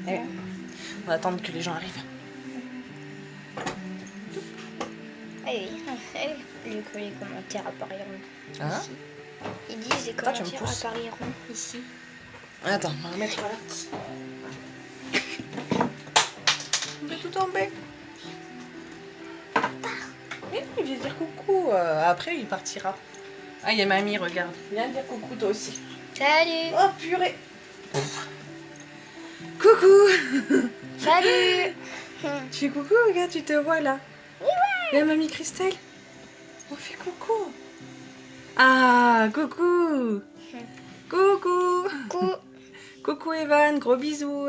Allez, on va attendre que les gens arrivent. Allez, que les commentaires apparaîtront Hein? ici. Ils disent les Attends, tu me commentaires pousses. apparaîtront ici. Attends, on va remettre là. On fait tout tomber. Oui, il vient dire coucou. Après, il partira. Ah, il y a mamie, regarde. Viens dire coucou toi aussi. Salut. Oh, purée. Coucou. Salut. Tu fais coucou, regarde, tu te vois là. Viens, mamie Christelle. On fait coucou. Ah, coucou. Coucou. Coucou. Coucou Evan, gros bisous.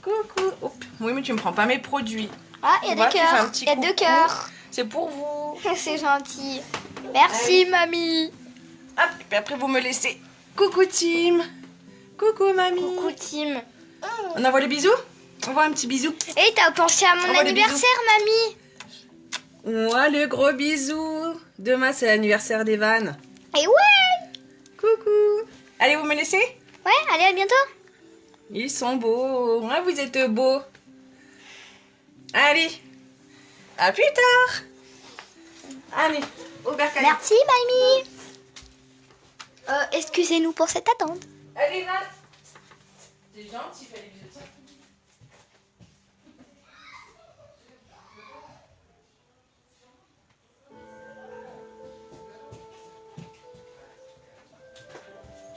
Coucou. Hop. Oui, mais tu me prends pas mes produits. Ah, il y a Voilà, des tu fais un cœurs. petit Il y a deux coucou. cœurs. C'est pour vous. C'est gentil. Merci, Allez. mamie. Hop, et puis après vous me laissez. Coucou Tim. Coucou mamie. Coucou, Tim. On envoie les bisous. On envoie un petit bisou. Et t'as pensé à mon Envoie les anniversaire, mamie? Moi le gros bisou. Demain c'est l'anniversaire d'Evan. Et ouais. Coucou. Allez, vous me laissez? Ouais, allez, à bientôt. Ils sont beaux. Moi, vous êtes beaux. Allez. À plus tard. Allez, au bercail. Merci, mamie. Excusez-nous pour cette attente. Allez, Evan. C'est gentil, fallait que je tire.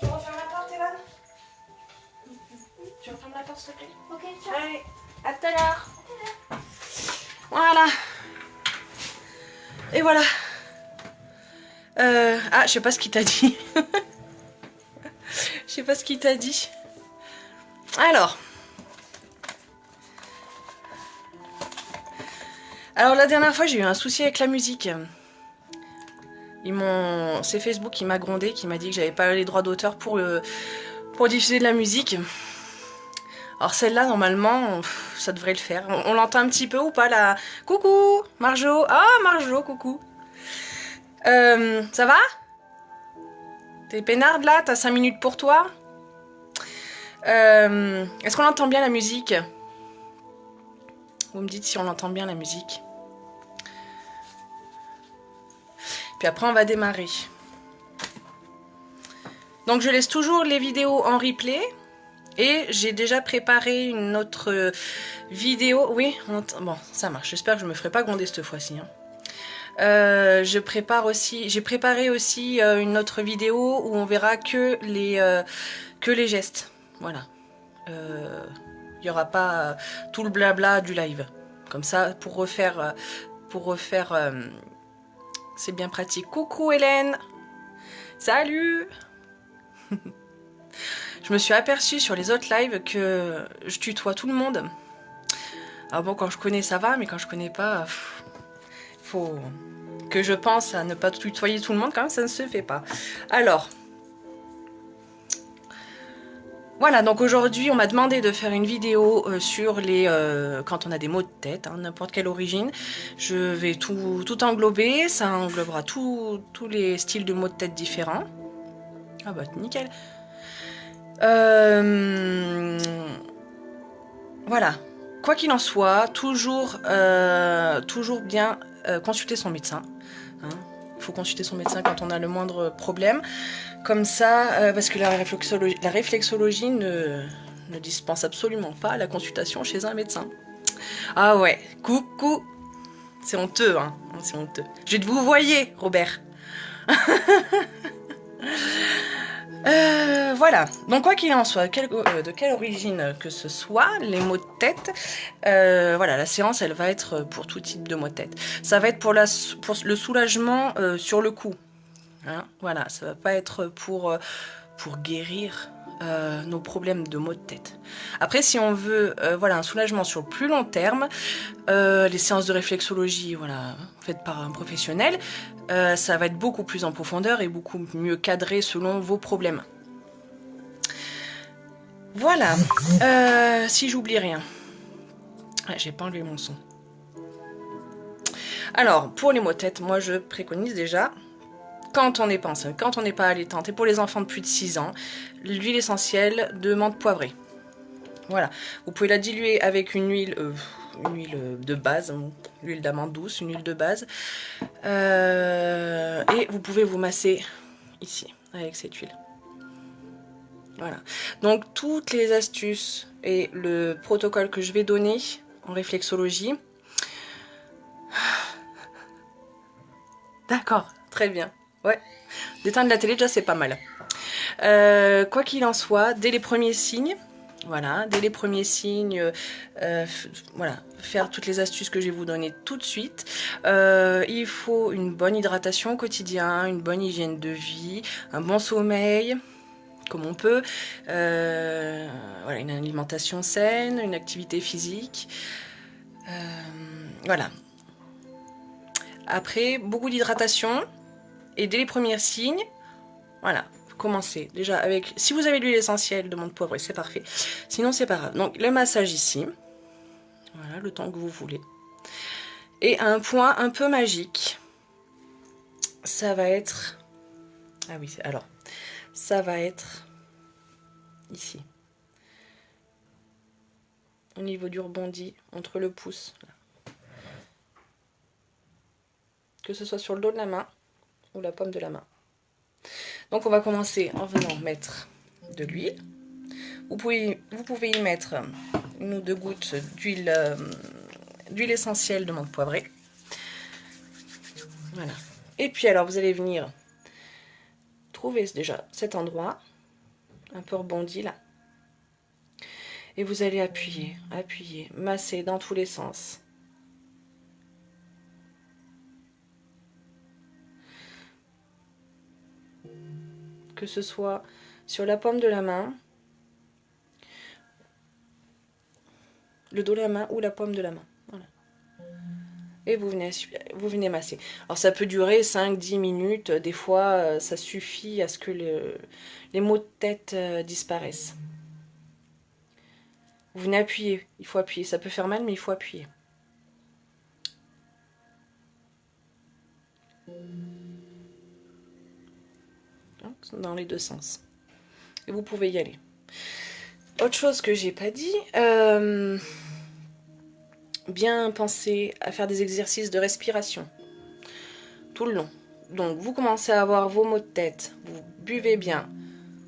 Tu refermes la porte, Evan? Tu refermes la porte, s'il te plaît? Ok, Allez, à tout à l'heure. Voilà. Et voilà. Ah, je sais pas ce qu'il t'a dit. Je sais pas ce qu'il t'a dit. Alors, la dernière fois, j'ai eu un souci avec la musique. C'est Facebook qui m'a grondé, qui m'a dit que j'avais pas les droits d'auteur pour diffuser de la musique. Alors celle-là, normalement, ça devrait le faire. On l'entend un petit peu ou pas là? Coucou, Marjo. Ah, Marjo, coucou. Ça va? T'es peinarde là? T'as 5 minutes pour toi? Est-ce qu'on entend bien la musique? Vous me dites si on entend bien la musique. Puis après, on va démarrer. Donc, je laisse toujours les vidéos en replay. Et j'ai déjà préparé une autre vidéo. Oui, bon, ça marche. J'espère que je me ferai pas gronder cette fois-ci. Hein. J'ai préparé aussi une autre vidéo où on verra que les gestes. Voilà. Il n'y aura pas tout le blabla du live. Comme ça, pour refaire, c'est bien pratique. Coucou Hélène. Salut. Je me suis aperçue sur les autres lives que je tutoie tout le monde. Alors bon, quand je connais ça va, mais quand je connais pas, faut que je pense à ne pas tutoyer tout le monde, quand même ça ne se fait pas. Alors, voilà, donc aujourd'hui on m'a demandé de faire une vidéo sur quand on a des maux de tête, hein, n'importe quelle origine. Je vais tout englober, ça englobera tous les styles de maux de tête différents. Ah bah nickel. Voilà, quoi qu'il en soit, toujours bien consulter son médecin. Hein. Il faut consulter son médecin quand on a le moindre problème. Comme ça, parce que la réflexologie ne dispense absolument pas la consultation chez un médecin. Ah ouais, coucou. C'est honteux, hein. C'est honteux. Je vous voyez, Robert. Voilà, donc quoi qu'il en soit, de quelle origine que ce soit, les maux de tête, voilà, la séance elle va être pour tout type de maux de tête. Ça va être pour le soulagement sur le coup, hein, voilà, ça va pas être pour guérir nos problèmes de maux de tête. Après, si on veut voilà, un soulagement sur le plus long terme, les séances de réflexologie, voilà, faites par un professionnel, ça va être beaucoup plus en profondeur et beaucoup mieux cadré selon vos problèmes. Voilà, si j'oublie rien. J'ai pas enlevé mon son. Alors, pour les maux de tête, moi je préconise déjà, quand on n'est pas enceinte, quand on n'est pas allaitante, et pour les enfants de plus de 6 ans, l'huile essentielle de menthe poivrée. Voilà, vous pouvez la diluer avec une huile de base, l'huile d'amande douce, une huile de base. Et vous pouvez vous masser ici, avec cette huile. Voilà, donc toutes les astuces et le protocole que je vais donner en réflexologie. D'accord, très bien. Ouais, d'éteindre la télé déjà c'est pas mal. Quoi qu'il en soit, dès les premiers signes, voilà, dès les premiers signes, voilà, faire toutes les astuces que je vais vous donner tout de suite. Il faut une bonne hydratation au quotidien, une bonne hygiène de vie, un bon sommeil, comme on peut, voilà, une alimentation saine, une activité physique, voilà. Après, beaucoup d'hydratation, et dès les premiers signes, voilà, commencez déjà avec, si vous avez l'huile essentielle de menthe poivrée, c'est parfait, sinon c'est pas grave. Donc le massage ici, voilà, le temps que vous voulez. Et un point un peu magique, ça va être, ah oui, alors, ça va être ici, au niveau du rebondi, entre le pouce, que ce soit sur le dos de la main ou la paume de la main. Donc on va commencer en venant mettre de l'huile. Vous pouvez y mettre une ou deux gouttes d'huile essentielle de menthe poivrée. Voilà. Et puis alors vous allez venir trouver déjà cet endroit un peu rebondi là. Et vous allez appuyer, appuyer, masser dans tous les sens. Que ce soit sur la paume de la main, le dos de la main ou la paume de la main. Voilà. Et vous venez masser. Alors ça peut durer 5-10 minutes, des fois ça suffit à ce que les maux de tête disparaissent. Vous venez appuyer, il faut appuyer, ça peut faire mal mais il faut appuyer. Dans les deux sens. Et vous pouvez y aller. Autre chose que j'ai pas dit, bien penser à faire des exercices de respiration tout le long. Donc vous commencez à avoir vos maux de tête, vous buvez bien,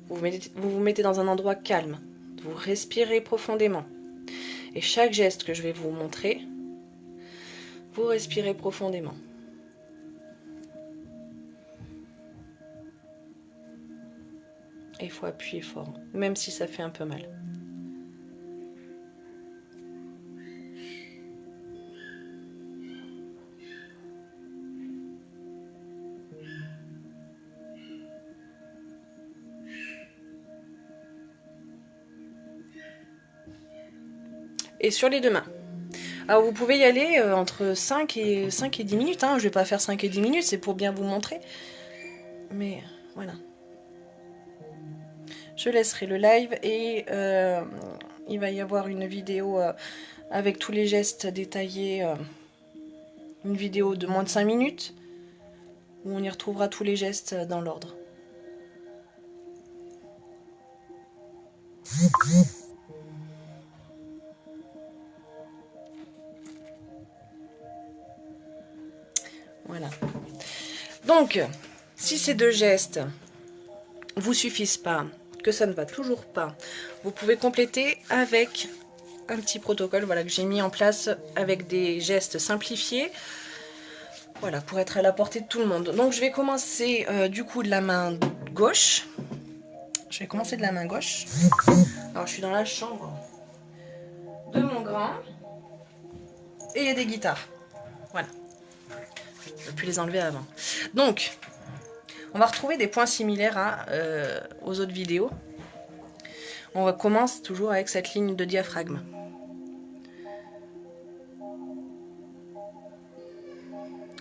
vous vous mettez dans un endroit calme, vous respirez profondément. Et chaque geste que je vais vous montrer, vous respirez profondément. Et il faut appuyer fort, même si ça fait un peu mal. Et sur les deux mains. Alors vous pouvez y aller entre 5 et 10 minutes. Hein. Je ne vais pas faire 5 et 10 minutes, c'est pour bien vous montrer. Mais voilà. Je laisserai le live et il va y avoir une vidéo avec tous les gestes détaillés. Une vidéo de moins de 5 minutes où on y retrouvera tous les gestes dans l'ordre. Voilà. Donc, si ces deux gestes vous suffisent pas, que ça ne va toujours pas, vous pouvez compléter avec un petit protocole, voilà, que j'ai mis en place avec des gestes simplifiés, voilà, pour être à la portée de tout le monde. Donc je vais commencer du coup de la main gauche. Je vais commencer de la main gauche. Alors je suis dans la chambre de mon grand et il y a des guitares. Voilà. Je peux plus les enlever avant. Donc, on va retrouver des points similaires aux autres vidéos. On commence toujours avec cette ligne de diaphragme.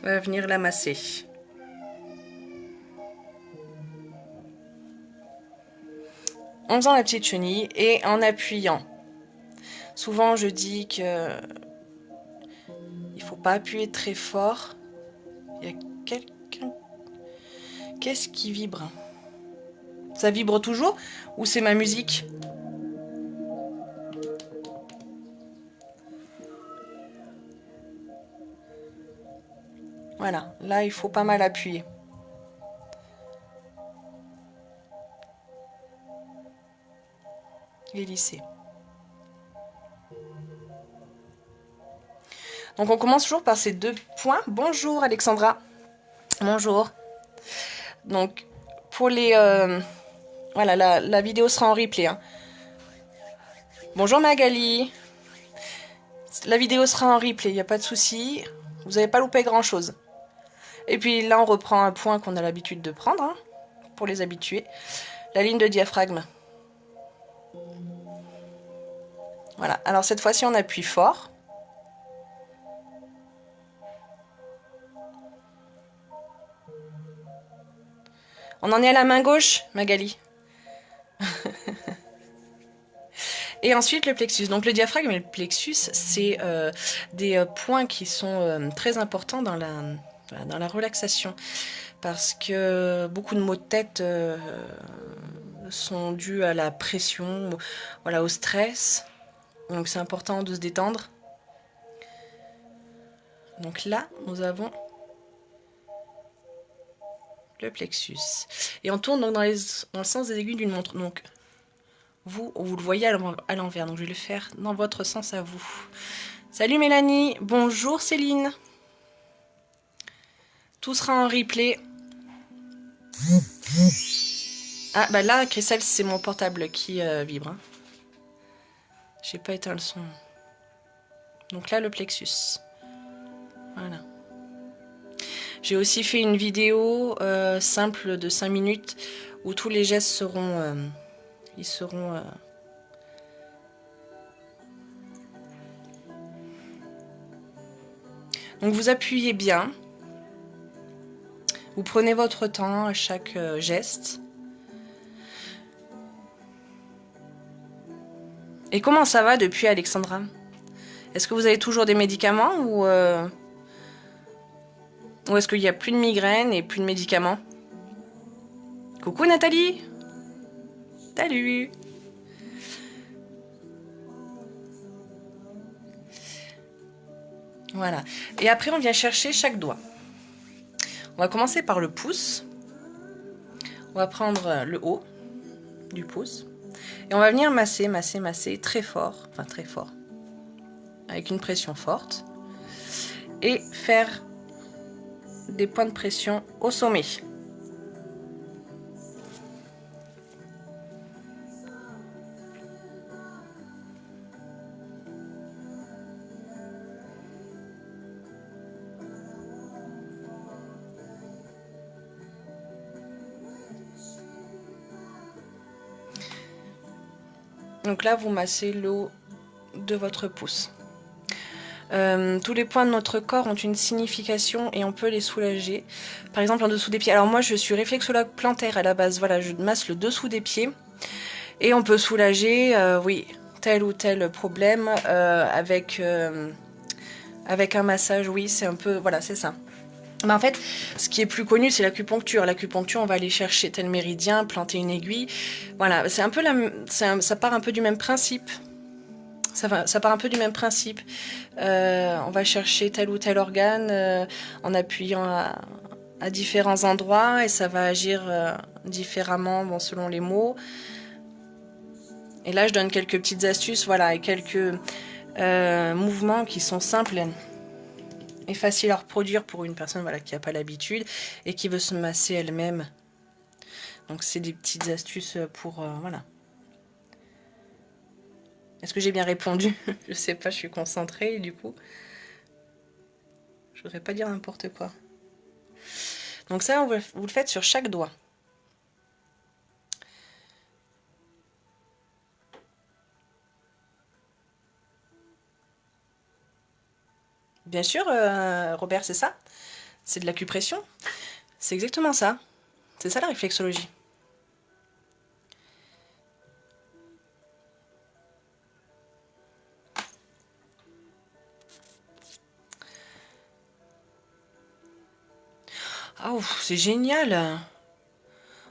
On va venir la masser. En faisant la petite chenille et en appuyant. Souvent, je dis que il faut pas appuyer très fort. Il y a quelqu'un. Qu'est-ce qui vibre? Ça vibre toujours ou c'est ma musique? Voilà, là il faut pas mal appuyer. Et lisser. Donc on commence toujours par ces 2 points. Bonjour Alexandra. Bonjour. Donc pour les... voilà, la vidéo sera en replay. Hein. Bonjour Magali. La vidéo sera en replay, il n'y a pas de souci. Vous n'avez pas loupé grand chose. Et puis là on reprend un point qu'on a l'habitude de prendre, hein, pour les habitués. La ligne de diaphragme. Voilà, alors cette fois-ci on appuie fort. On en est à la main gauche, Magali. Et ensuite le plexus. Donc le diaphragme et le plexus, c'est des points qui sont très importants dans la relaxation. Parce que beaucoup de maux de tête sont dus à la pression, voilà, au stress. Donc c'est important de se détendre. Donc là, nous avons le plexus. Et on tourne donc dans le sens des aiguilles d'une montre. Donc vous le voyez à l'envers. Donc je vais le faire dans votre sens à vous. Salut Mélanie, bonjour Céline. Tout sera en replay. Ah bah là, Christelle, c'est mon portable qui vibre. Hein. J'ai pas éteint le son. Donc là, le plexus. Voilà. J'ai aussi fait une vidéo simple de 5 minutes où tous les gestes seront... ils seront... Donc vous appuyez bien. Vous prenez votre temps à chaque geste. Et comment ça va depuis, Alexandra? Est-ce que vous avez toujours des médicaments ou est-ce qu'il n'y a plus de migraine et plus de médicaments? Coucou Nathalie. Salut. Voilà. Et après, on vient chercher chaque doigt. On va commencer par le pouce. On va prendre le haut du pouce. Et on va venir masser, masser, masser très fort. Enfin, très fort. Avec une pression forte. Et faire des points de pression au sommet. Donc là, vous massez le haut de votre pouce. Tous les points de notre corps ont une signification et on peut les soulager. Par exemple, en dessous des pieds. Alors moi, je suis réflexologue plantaire à la base. Voilà, je masse le dessous des pieds. Et on peut soulager, oui, tel ou tel problème avec un massage. Oui, c'est un peu... Voilà, c'est ça. Mais en fait, ce qui est plus connu, c'est l'acupuncture. L'acupuncture, on va aller chercher tel méridien, planter une aiguille. Voilà, c'est un peu ça part un peu du même principe. Ça part un peu du même principe. On va chercher tel ou tel organe en appuyant à différents endroits et ça va agir différemment, bon, selon les mots. Et là, je donne quelques petites astuces, voilà, et quelques mouvements qui sont simples et facile à reproduire pour une personne, voilà, qui n'a pas l'habitude et qui veut se masser elle-même. Donc c'est des petites astuces pour... voilà. Est-ce que j'ai bien répondu? Je sais pas, je suis concentrée du coup. Je voudrais pas dire n'importe quoi. Donc ça, vous le faites sur chaque doigt. Bien sûr, Robert, c'est ça. C'est de l'acupression. C'est exactement ça. C'est ça la réflexologie. Ah, c'est génial.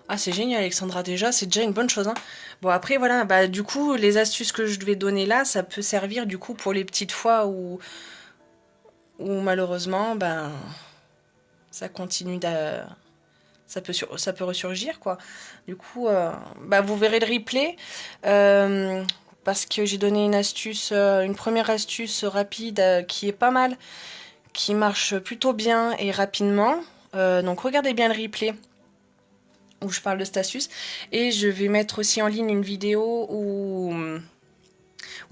Ah, c'est génial, Alexandra, déjà, c'est déjà une bonne chose. Hein. Bon, après, voilà, bah, du coup, les astuces que je vais donner là, ça peut servir, du coup, pour les petites fois où malheureusement, ben, ça continue ça peut ressurgir, quoi. Du coup, vous verrez le replay. Parce que j'ai donné une astuce, une première astuce rapide qui est pas mal, qui marche plutôt bien et rapidement. Donc regardez bien le replay où je parle de cette astuce. Et je vais mettre aussi en ligne une vidéo où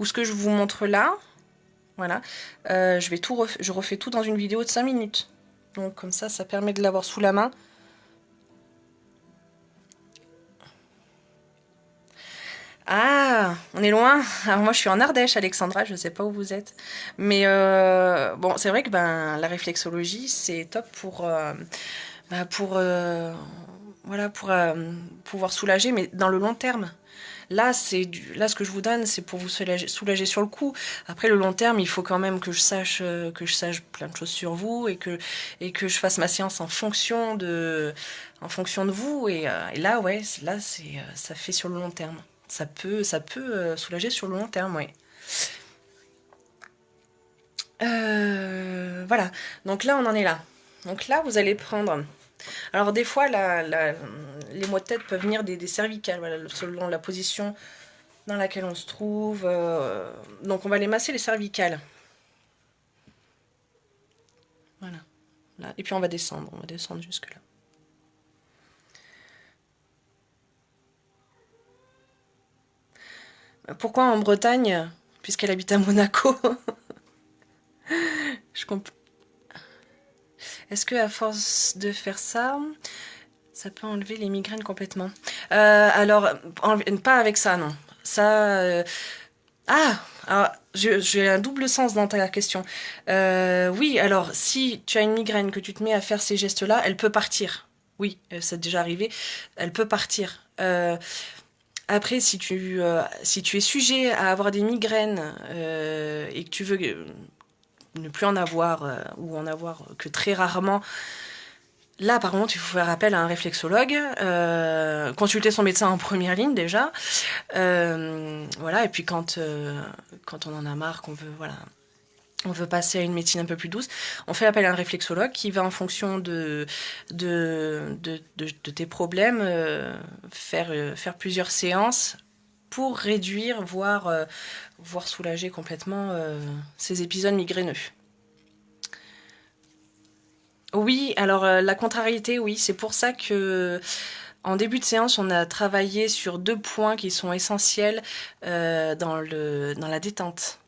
ce que je vous montre là, voilà, je refais tout dans une vidéo de 5 minutes. Donc comme ça permet de l'avoir sous la main. Ah, on est loin. Alors moi je suis en Ardèche, Alexandra, je ne sais pas où vous êtes. Mais bon, c'est vrai que la réflexologie, c'est top voilà, pour pouvoir soulager, mais dans le long terme. Là, là, ce que je vous donne, c'est pour vous soulager sur le coup. Après, le long terme, il faut quand même que je sache plein de choses sur vous et que je fasse ma séance en fonction de vous. Et là, ouais, ça fait sur le long terme. Ça peut soulager sur le long terme, oui. Voilà. Donc là, on en est là. Donc là, vous allez prendre. Alors des fois, les maux de tête peuvent venir des cervicales, voilà, selon la position dans laquelle on se trouve. Donc on va les masser les cervicales. Voilà. Là. Et puis on va descendre jusque là. Pourquoi en Bretagne? Puisqu'elle habite à Monaco. Est-ce que à force de faire ça, ça peut enlever les migraines complètement? Alors, pas avec ça, non. Ça. Alors, j'ai un double sens dans ta question. Oui, alors, si tu as une migraine, que tu te mets à faire ces gestes-là, elle peut partir. Oui, ça déjà arrivé. Elle peut partir. Après, si tu es sujet à avoir des migraines et que tu veux ne plus en avoir ou en avoir que très rarement, là, par contre, il faut faire appel à un réflexologue, consulter son médecin en première ligne déjà. Voilà, et puis quand on en a marre, on veut passer à une médecine un peu plus douce, on fait appel à un réflexologue qui va, en fonction de tes problèmes, faire plusieurs séances pour réduire, voire soulager complètement ces épisodes migraineux. Oui, alors la contrariété, oui, c'est pour ça que en début de séance, on a travaillé sur 2 points qui sont essentiels dans la détente.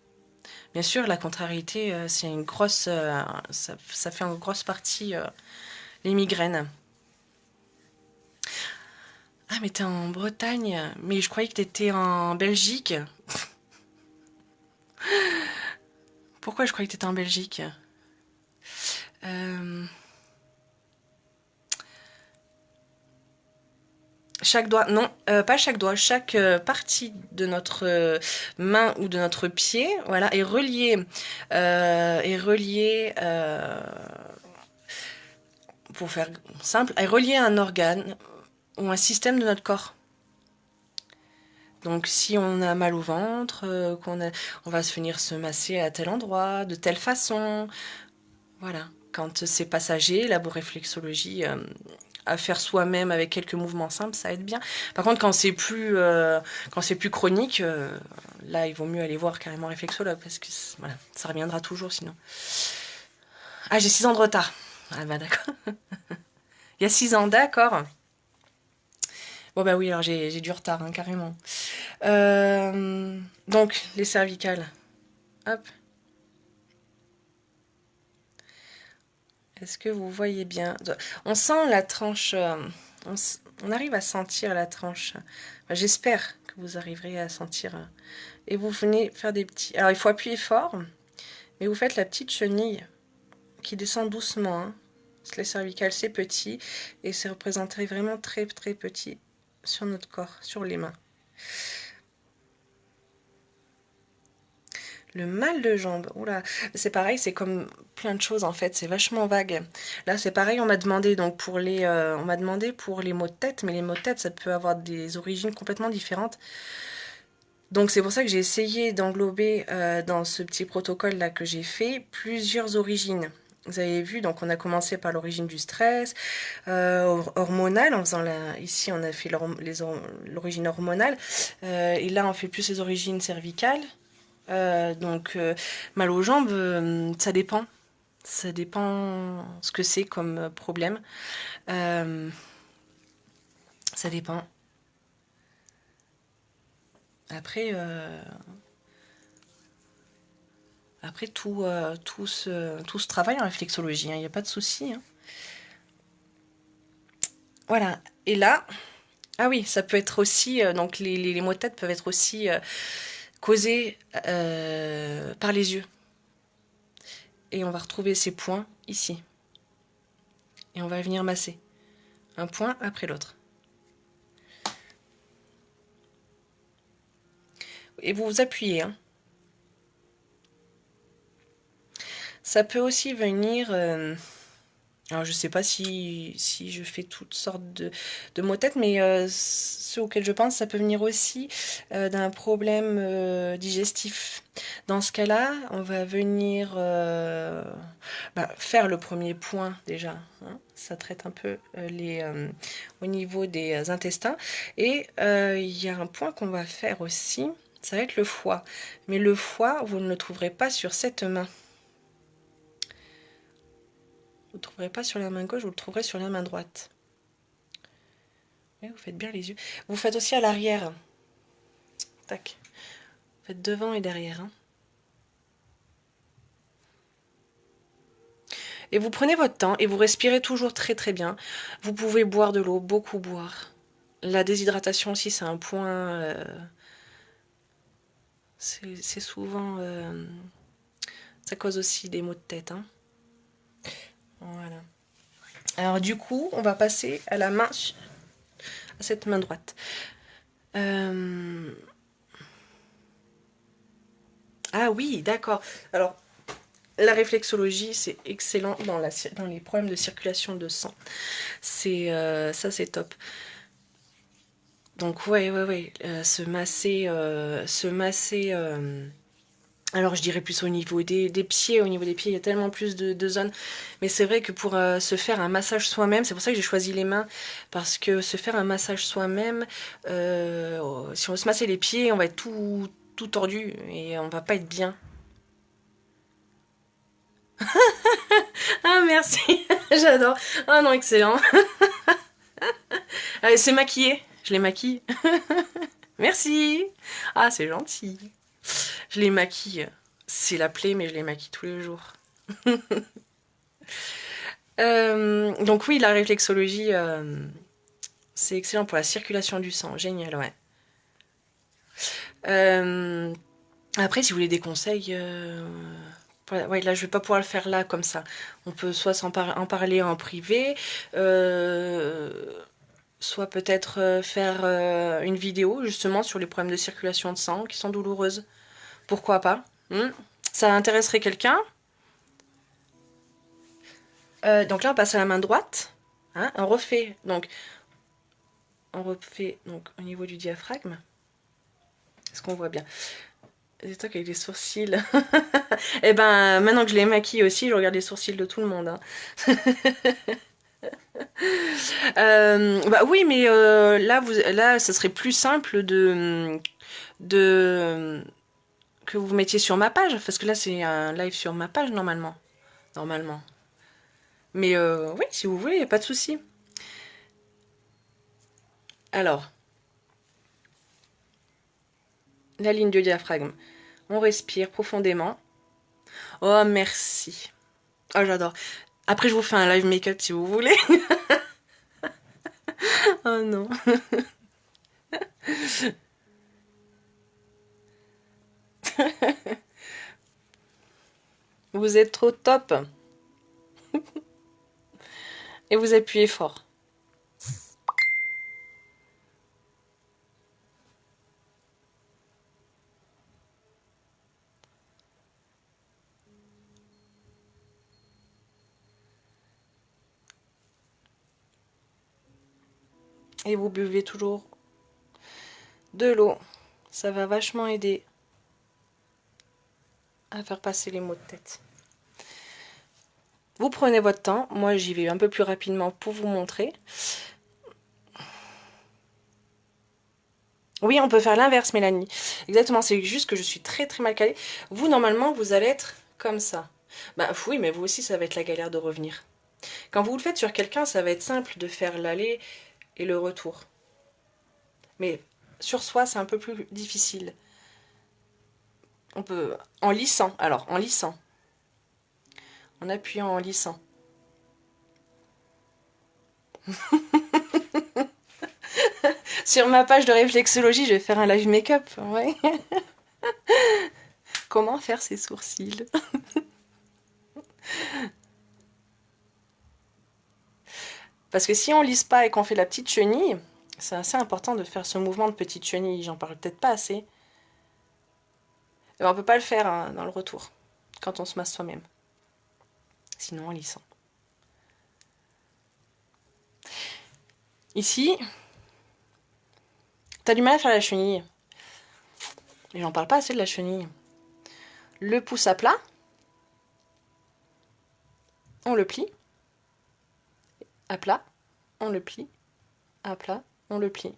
Bien sûr, la contrariété, c'est une grosse, ça fait en grosse partie les migraines. Ah, mais t'es en Bretagne, mais je croyais que t'étais en Belgique. Pourquoi je croyais que t'étais en Belgique? Chaque doigt, non, pas chaque doigt, chaque partie de notre main ou de notre pied, voilà, est reliée, pour faire simple, est reliée à un organe ou un système de notre corps. Donc si on a mal au ventre, on va venir se masser à tel endroit, de telle façon, voilà. Quand c'est passager, la réflexologie à faire soi-même avec quelques mouvements simples, ça aide bien. Par contre, quand c'est plus chronique, là, il vaut mieux aller voir carrément un réflexologue parce que voilà, ça reviendra toujours sinon. Ah, j'ai 6 ans de retard. Ah bah d'accord. Il y a 6 ans, d'accord. Bon bah oui, alors j'ai du retard, hein, carrément. Donc, les cervicales. Hop. Est-ce que vous voyez bien? On sent la tranche, on arrive à sentir la tranche. Enfin, j'espère que vous arriverez à sentir. Et vous venez faire des petits... Alors, il faut appuyer fort, mais vous faites la petite chenille qui descend doucement. Hein. Les cervicales, c'est petit, et c'est représenté vraiment très, très petit sur notre corps, sur les mains. Le mal de jambe, oula, c'est pareil, c'est comme plein de choses en fait, c'est vachement vague. Là, c'est pareil, on m'a demandé pour les maux de tête, mais les maux de tête, ça peut avoir des origines complètement différentes. Donc c'est pour ça que j'ai essayé d'englober dans ce petit protocole là que j'ai fait plusieurs origines. Vous avez vu, donc on a commencé par l'origine du stress, hormonale, en faisant ici on a fait l'origine hormonale, et là on fait plus les origines cervicales. Mal aux jambes, ça dépend. Ça dépend ce que c'est comme problème. Euh, ça dépend. Après, tout se travaille en réflexologie, il n'y a pas de souci. Hein. Voilà. Et là, ah oui, ça peut être aussi, donc les maux de tête peuvent être aussi causés par les yeux. Et on va retrouver ces points ici. Et on va venir masser. Un point après l'autre. Et vous vous appuyez. Hein. Ça peut aussi venir... alors je sais pas si je fais toutes sortes de maux de tête, mais ceux auxquels je pense, ça peut venir aussi d'un problème digestif. Dans ce cas-là, on va venir faire le premier point déjà. Hein. Ça traite un peu au niveau des intestins. Et il y a un point qu'on va faire aussi, ça va être le foie. Mais le foie, vous ne le trouverez pas sur cette main. Vous ne le trouverez pas sur la main gauche, vous le trouverez sur la main droite. Et vous faites bien les yeux. Vous faites aussi à l'arrière. Tac. Vous faites devant et derrière. Hein. Et vous prenez votre temps et vous respirez toujours très très bien. Vous pouvez boire de l'eau, beaucoup boire. La déshydratation aussi, c'est un point... c'est souvent... ça cause aussi des maux de tête. Hein. Voilà. Alors du coup, on va passer à la main... à cette main droite. Ah oui, d'accord. Alors, la réflexologie, c'est excellent dans les problèmes de circulation de sang. Ça, c'est top. Donc ouais, se masser. Alors je dirais plus au niveau des pieds. Au niveau des pieds, il y a tellement plus de zones. Mais c'est vrai que pour se faire un massage soi-même, c'est pour ça que j'ai choisi les mains, parce que se faire un massage soi-même, si on veut se masser les pieds, on va être tout tordu et on va pas être bien. Ah merci, j'adore. Ah non, excellent. Allez, c'est maquillé, je les maquille. Merci. Ah, c'est gentil. Je les maquille. C'est la plaie, mais je les maquille tous les jours. Donc oui, la réflexologie, c'est excellent pour la circulation du sang. Génial, ouais. Après, si vous voulez des conseils, ouais, là, je vais pas pouvoir le faire là comme ça. On peut soit en parler en privé, soit peut-être faire une vidéo justement sur les problèmes de circulation de sang qui sont douloureuses. Pourquoi pas? Ça intéresserait quelqu'un? Donc là, on passe à la main droite. Hein, on refait donc au niveau du diaphragme. Est-ce qu'on voit bien? C'est toi qui avec les sourcils. Et ben maintenant que je les maquille aussi, je regarde les sourcils de tout le monde. Hein. Bah oui, mais là, ça serait plus simple de que vous mettiez sur ma page, parce que là, c'est un live sur ma page normalement. Mais oui, si vous voulez, y a pas de souci. Alors, la ligne du diaphragme. On respire profondément. Oh, merci. Oh, j'adore. Après, je vous fais un live make-up si vous voulez. Oh non. Vous êtes trop top. Et vous appuyez fort. Et vous buvez toujours de l'eau. Ça va vachement aider à faire passer les maux de tête. Vous prenez votre temps. Moi, j'y vais un peu plus rapidement pour vous montrer. Oui, on peut faire l'inverse, Mélanie. Exactement, c'est juste que je suis très très mal calée. Vous, normalement, vous allez être comme ça. Bah oui, mais vous aussi, ça va être la galère de revenir. Quand vous le faites sur quelqu'un, ça va être simple de faire l'aller et le retour. Mais sur soi, c'est un peu plus difficile. On peut... En lissant, alors, en lissant. En appuyant en lissant. Sur ma page de réflexologie, je vais faire un live make-up. Ouais. Comment faire ses sourcils? Parce que si on lisse pas et qu'on fait la petite chenille, c'est assez important de faire ce mouvement de petite chenille. J'en parle peut-être pas assez. Mais on peut pas le faire hein, dans le retour, quand on se masse soi-même. Sinon, en lissant. Ici, t'as du mal à faire la chenille. Et j'en parle pas assez de la chenille. Le pouce à plat, on le plie. À plat, on le plie. À plat, on le plie.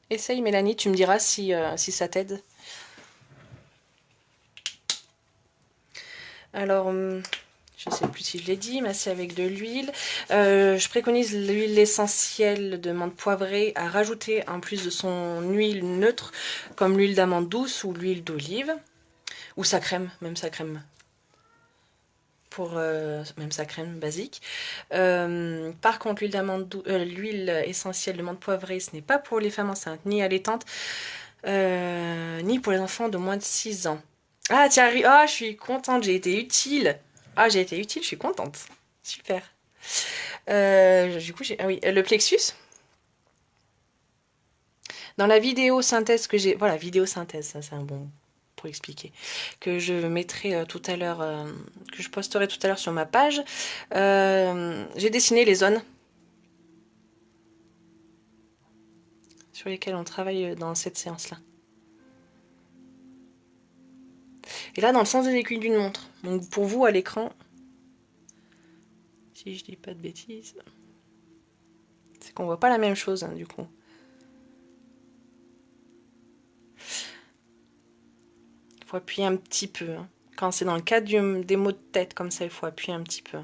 Essaye Mélanie, tu me diras si ça t'aide. Alors, je ne sais plus si je l'ai dit, masser avec de l'huile. Je préconise l'huile essentielle de menthe poivrée à rajouter en plus de son huile neutre, comme l'huile d'amande douce ou l'huile d'olive. Ou sa crème, même sa crème. Pour même sa crème basique. Par contre, l'huile essentielle de menthe poivrée, ce n'est pas pour les femmes enceintes, ni allaitantes, ni pour les enfants de moins de 6 ans. Ah, tiens, oh, je suis contente, j'ai été utile. Ah, j'ai été utile, je suis contente. Super. Du coup, ah oui, le plexus. Dans la vidéo synthèse que j'ai... Voilà, vidéo synthèse, ça c'est un bon pour expliquer. Que je mettrai tout à l'heure... que je posterai tout à l'heure sur ma page. J'ai dessiné les zones sur lesquelles on travaille dans cette séance-là. Et là, dans le sens des aiguilles d'une montre. Donc pour vous, à l'écran, si je dis pas de bêtises, c'est qu'on voit pas la même chose, hein, du coup. Il faut appuyer un petit peu. Hein. Quand c'est dans le cadre des maux de tête, comme ça, il faut appuyer un petit peu.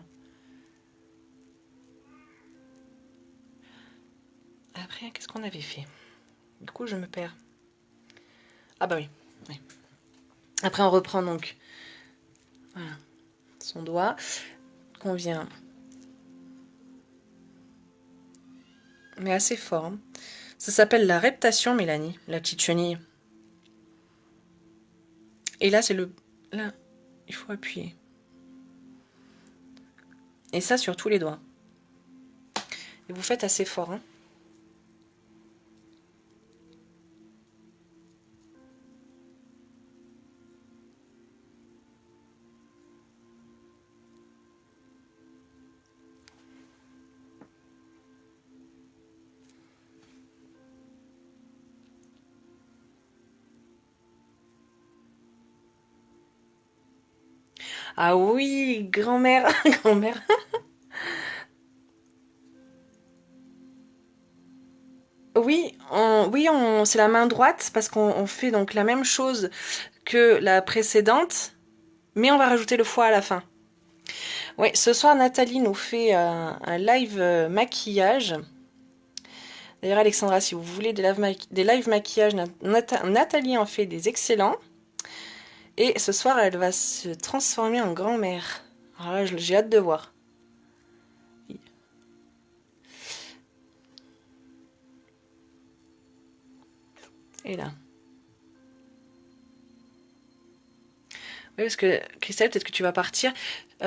Après, qu'est-ce qu'on avait fait? Du coup, je me perds. Ah bah oui. Oui. Après, on reprend donc voilà, son doigt qu'on vient... Mais assez fort. Hein. Ça s'appelle la reptation, Mélanie, la petite chenille. Et là, c'est le... Là, il faut appuyer. Et ça sur tous les doigts. Et vous faites assez fort. Hein. Ah oui, grand-mère, grand-mère. Oui, c'est la main droite parce qu'on fait donc la même chose que la précédente, mais on va rajouter le foie à la fin. Oui, ce soir Nathalie nous fait un live maquillage. D'ailleurs Alexandra, si vous voulez des live maquillage, Nathalie en fait des excellents. Et ce soir elle va se transformer en grand-mère. Alors là j'ai hâte de voir. Et là. Oui, parce que Christelle, peut-être que tu vas partir. Tu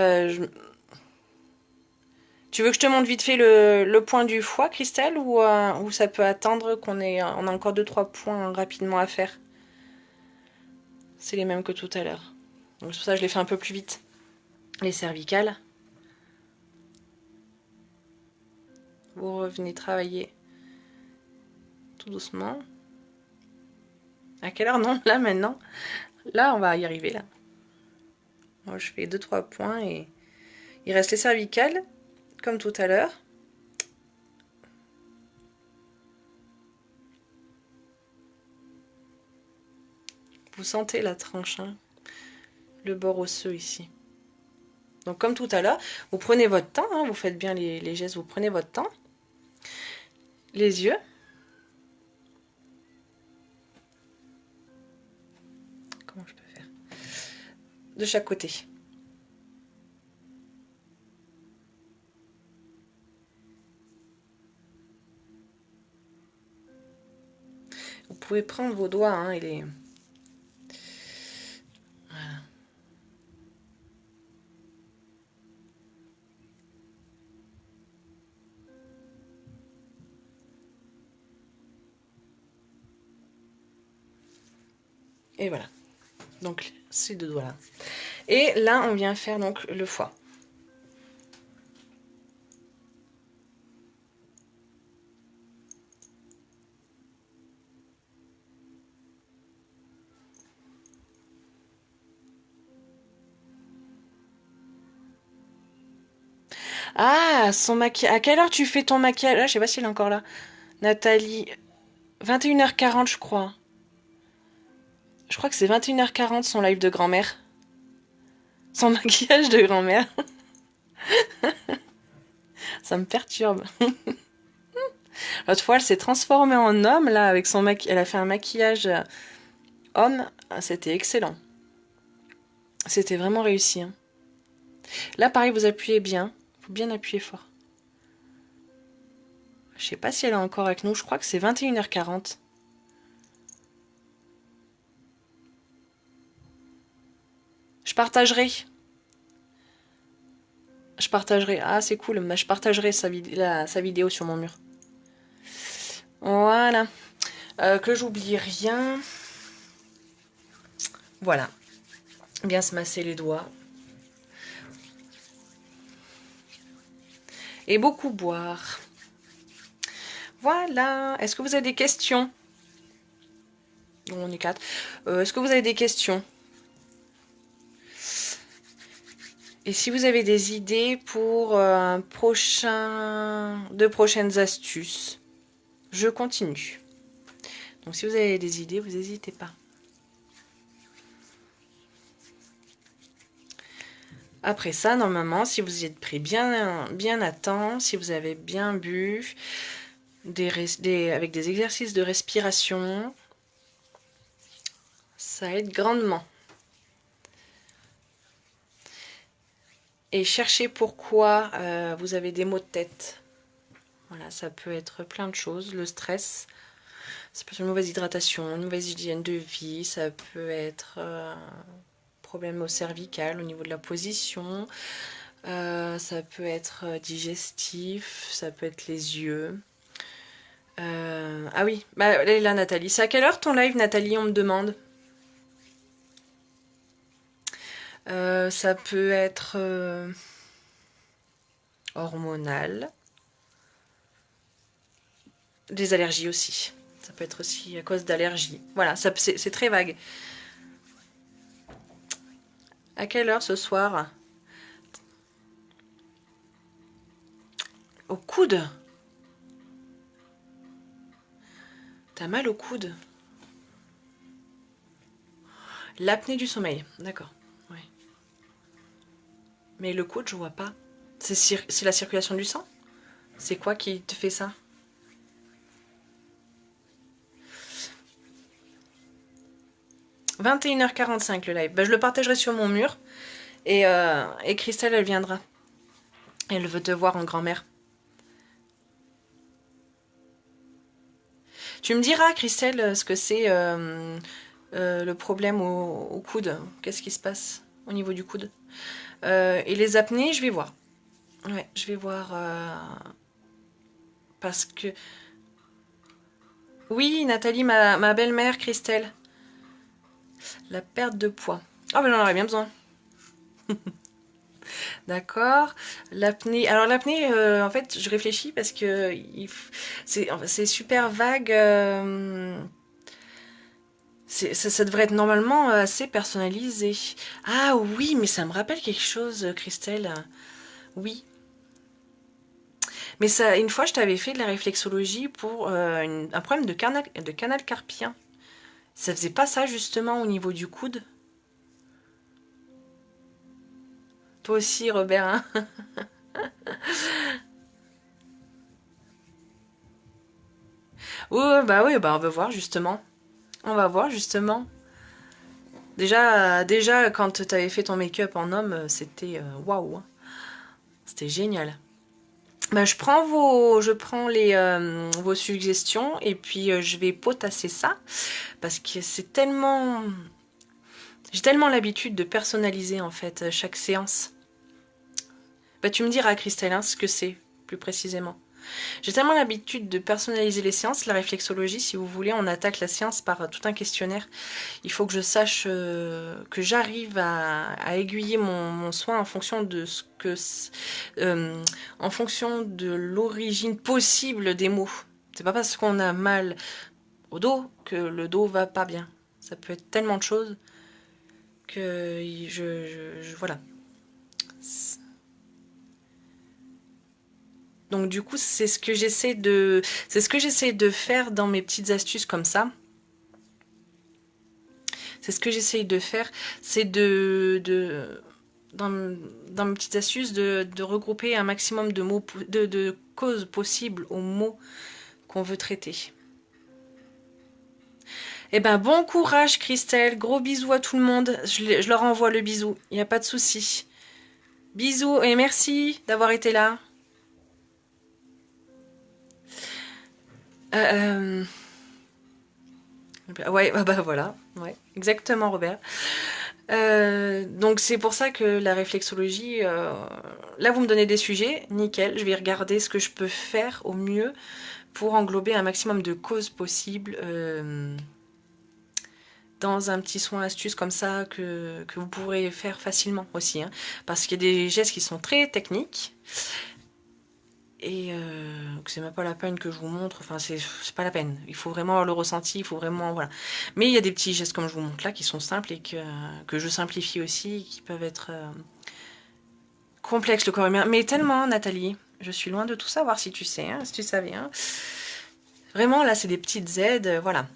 veux que je te montre vite fait le point du foie, Christelle, ou ça peut attendre on a encore 2-3 points rapidement à faire. C'est les mêmes que tout à l'heure. Donc c'est pour ça que je les fais un peu plus vite. Les cervicales. vous revenez travailler tout doucement. À quelle heure? Non, là maintenant. Là, on va y arriver là. Moi, je fais 2-3 points et il reste les cervicales, comme tout à l'heure. Vous sentez la tranche, hein, le bord osseux ici. Donc comme tout à l'heure, vous prenez votre temps, hein, vous faites bien les gestes, vous prenez votre temps. Les yeux. Comment je peux faire? De chaque côté. Vous pouvez prendre vos doigts, hein, et les... Voilà. Et voilà. Donc ces deux doigts là. Et là, on vient faire donc le foie. Ah, son maquillage. À quelle heure tu fais ton maquillage? Ah, je sais pas s'il est encore là. Nathalie. 21h40, je crois. Je crois que c'est 21h40 son live de grand-mère. Son maquillage de grand-mère. Ça me perturbe. L'autre fois, elle s'est transformée en homme, là, avec son maquillage. Elle a fait un maquillage homme. Ah, c'était excellent. C'était vraiment réussi, hein. Là, pareil, vous appuyez bien. Faut bien appuyer fort. Je sais pas si elle est encore avec nous. Je crois que c'est 21h40. Je partagerai. Je partagerai. Ah, c'est cool. Bah, je partagerai sa vidéo sur mon mur. Voilà. Que j'oublie rien. Voilà. Bien se masser les doigts. Et beaucoup boire. Voilà. Est-ce que vous avez des questions? On est 4. Est-ce que vous avez des questions? Et si vous avez des idées pour de prochaines astuces, je continue. Donc si vous avez des idées, vous n'hésitez pas. Après ça, normalement, si vous y êtes pris bien à temps, si vous avez bien bu, avec des exercices de respiration, ça aide grandement. Et cherchez pourquoi vous avez des maux de tête. Voilà, ça peut être plein de choses. Le stress, ça peut être une mauvaise hydratation, une mauvaise hygiène de vie, ça peut être problème au cervical au niveau de la position, ça peut être digestif, ça peut être les yeux. Ah oui, bah, elle est là Nathalie. C'est à quelle heure ton live Nathalie, on me demande? Ça peut être hormonal. Des allergies aussi. Ça peut être aussi à cause d'allergies. Voilà, c'est très vague. À quelle heure ce soir? Au coude? T'as mal au coude? L'apnée du sommeil, d'accord. Ouais. Mais le coude, je vois pas. C'est la circulation du sang? C'est quoi qui te fait ça? « 21h45 le live. Bah, je le partagerai sur mon mur. Et Christelle, elle viendra. Elle veut te voir en grand-mère. Tu me diras, Christelle, ce que c'est le problème au coude. Qu'est-ce qui se passe au niveau du coude? Et les apnées, je vais voir. Ouais, je vais voir. Parce que... Oui, Nathalie, ma belle-mère, Christelle. La perte de poids. Ah, ben j'en aurais bien besoin. D'accord. L'apnée. Alors l'apnée, en fait, je réfléchis parce que c'est super vague. Ça devrait être normalement assez personnalisé. Ah oui, mais ça me rappelle quelque chose, Christelle. Oui. Mais ça, une fois, je t'avais fait de la réflexologie pour un problème de canal carpien. Ça faisait pas ça justement au niveau du coude? Toi aussi, Robert, hein? Oui, bah on va voir justement. On va voir justement. Déjà quand tu avais fait ton make-up en homme, c'était waouh, hein. C'était génial. Bah, je prends vos suggestions et puis je vais potasser ça parce que j'ai tellement l'habitude de personnaliser en fait chaque séance. Bah, tu me diras, Christelle, hein, ce que c'est plus précisément. J'ai tellement l'habitude de personnaliser les séances, la réflexologie, si vous voulez, on attaque la séance par tout un questionnaire. Il faut que je sache, que j'arrive à aiguiller mon soin en fonction de en fonction de l'origine possible des mots. C'est pas parce qu'on a mal au dos que le dos va pas bien. Ça peut être tellement de choses que voilà. Donc du coup, c'est ce que j'essaie de faire dans mes petites astuces comme ça. C'est ce que j'essaye de faire, c'est dans mes petites astuces de regrouper un maximum de mots, de causes possibles aux mots qu'on veut traiter. Eh ben bon courage, Christelle, gros bisous à tout le monde. Je leur envoie le bisou, il n'y a pas de souci. Bisous et merci d'avoir été là. Ouais, bah voilà, ouais, exactement, Robert. Donc c'est pour ça que la réflexologie, là vous me donnez des sujets, nickel, je vais regarder ce que je peux faire au mieux pour englober un maximum de causes possibles dans un petit soin astuce comme ça que vous pourrez faire facilement aussi, hein, parce qu'il y a des gestes qui sont très techniques et que c'est même pas la peine que je vous montre, enfin c'est pas la peine, il faut vraiment avoir le ressenti, il faut vraiment, voilà. Mais il y a des petits gestes comme je vous montre là qui sont simples et que je simplifie aussi, qui peuvent être complexes le corps humain, mais tellement, Nathalie, je suis loin de tout savoir, si tu sais, hein, si tu savais, hein. Vraiment là c'est des petites aides, voilà.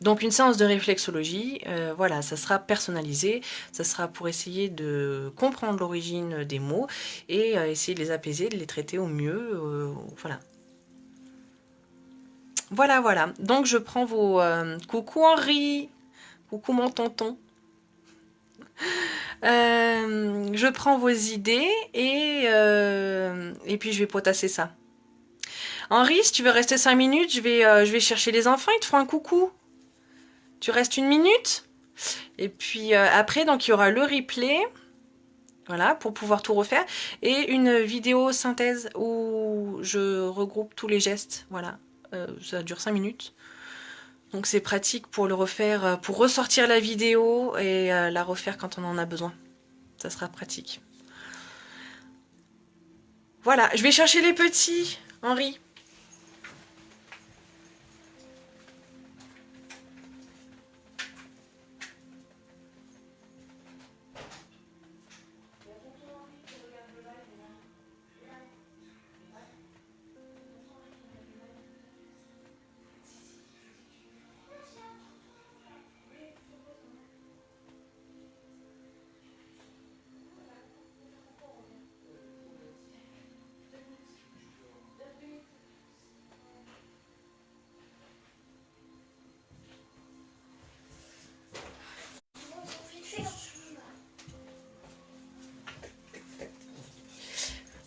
Donc une séance de réflexologie, voilà, ça sera personnalisé, ça sera pour essayer de comprendre l'origine des mots et essayer de les apaiser, de les traiter au mieux, voilà. Voilà, voilà. Donc je prends vos... coucou Henri, coucou mon tonton. Je prends vos idées et puis je vais potasser ça. Henri, si tu veux rester 5 minutes, je vais chercher les enfants, ils te feront un coucou. Tu restes 1 minute et puis après, donc il y aura le replay, voilà, pour pouvoir tout refaire, et une vidéo synthèse où je regroupe tous les gestes, voilà, ça dure 5 minutes. Donc c'est pratique pour le refaire, pour ressortir la vidéo et la refaire quand on en a besoin. Ça sera pratique. Voilà, je vais chercher les petits, Henri.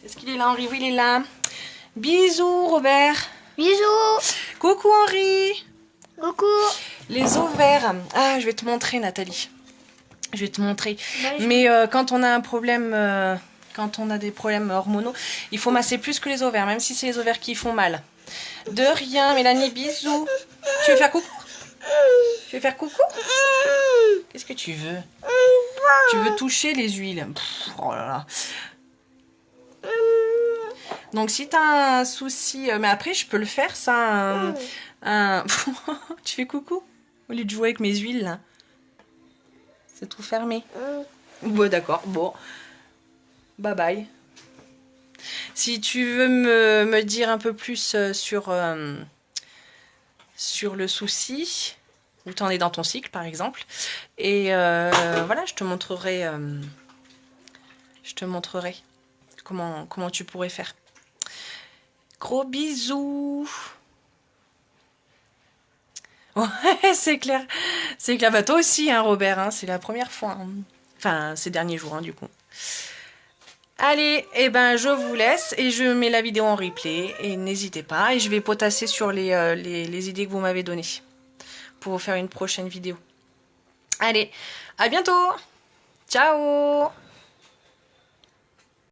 Est-ce qu'il est là, Henri? Oui, il est là. Bisous, Robert. Bisous. Coucou, Henri. Coucou. Les ovaires. Ah, je vais te montrer, Nathalie. Je vais te montrer. Ouais, Mais quand on a un problème, quand on a des problèmes hormonaux, il faut masser plus que les ovaires, même si c'est les ovaires qui font mal. De rien, Mélanie, bisous. Tu veux faire coucou? Tu veux faire coucou? Qu'est-ce que tu veux? Tu veux toucher les huiles. Pff, oh là là. Donc si t'as un souci, mais après je peux le faire ça. Tu fais coucou au lieu de jouer avec mes huiles là. C'est tout fermé. Bon d'accord, bon. Bye bye. Si tu veux me dire un peu plus sur le souci, où t'en es dans ton cycle par exemple, et voilà, je te montrerai comment tu pourrais faire. Gros bisous. Ouais, c'est clair. C'est clair. Bah, toi aussi, hein, Robert, hein, c'est la première fois. Hein. Enfin, ces derniers jours, hein, du coup. Allez, eh ben, je vous laisse et je mets la vidéo en replay. Et n'hésitez pas. Et je vais potasser sur les idées que vous m'avez données pour vous faire une prochaine vidéo. Allez, à bientôt. Ciao.